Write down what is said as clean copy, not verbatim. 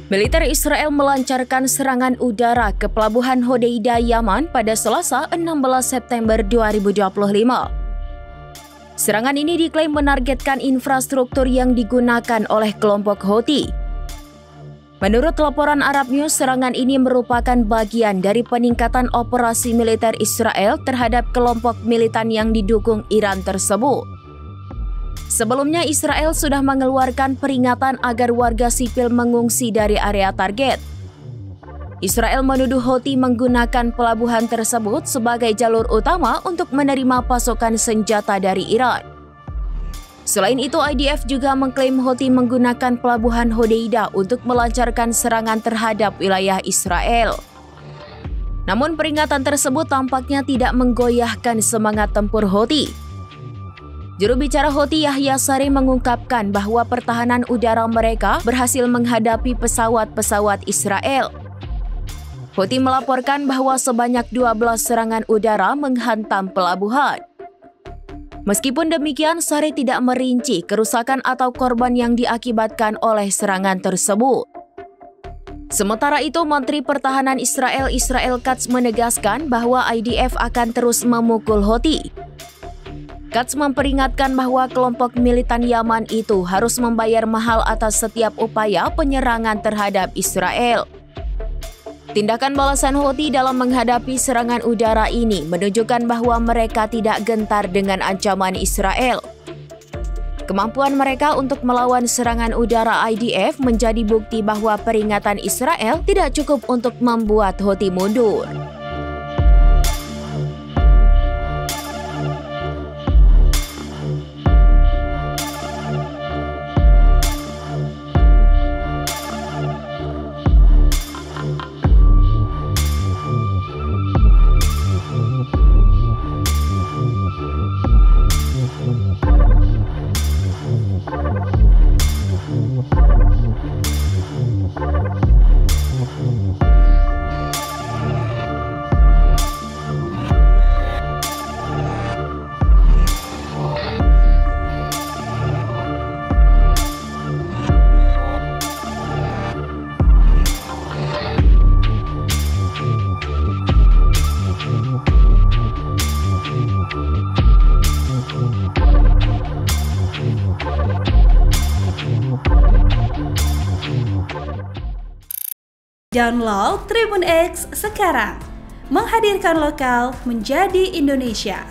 Militer Israel melancarkan serangan udara ke Pelabuhan Hodeida, Yaman pada Selasa 16 September 2025. Serangan ini diklaim menargetkan infrastruktur yang digunakan oleh kelompok Houthi. Menurut laporan Arab News, serangan ini merupakan bagian dari peningkatan operasi militer Israel terhadap kelompok militan yang didukung Iran tersebut. Sebelumnya, Israel sudah mengeluarkan peringatan agar warga sipil mengungsi dari area target. Israel menuduh Houthi menggunakan pelabuhan tersebut sebagai jalur utama untuk menerima pasokan senjata dari Iran. Selain itu, IDF juga mengklaim Houthi menggunakan pelabuhan Hodeida untuk melancarkan serangan terhadap wilayah Israel. Namun peringatan tersebut tampaknya tidak menggoyahkan semangat tempur Houthi. Juru bicara Houthi Yahya Saree mengungkapkan bahwa pertahanan udara mereka berhasil menghadapi pesawat-pesawat Israel. Houthi melaporkan bahwa sebanyak 12 serangan udara menghantam pelabuhan. Meskipun demikian, Saree tidak merinci kerusakan atau korban yang diakibatkan oleh serangan tersebut. Sementara itu, Menteri Pertahanan Israel Katz menegaskan bahwa IDF akan terus memukul Houthi. Katz memperingatkan bahwa kelompok militan Yaman itu harus membayar mahal atas setiap upaya penyerangan terhadap Israel. Tindakan balasan Houthi dalam menghadapi serangan udara ini menunjukkan bahwa mereka tidak gentar dengan ancaman Israel. Kemampuan mereka untuk melawan serangan udara IDF menjadi bukti bahwa peringatan Israel tidak cukup untuk membuat Houthi mundur. Download Tribun X sekarang, menghadirkan lokal menjadi Indonesia.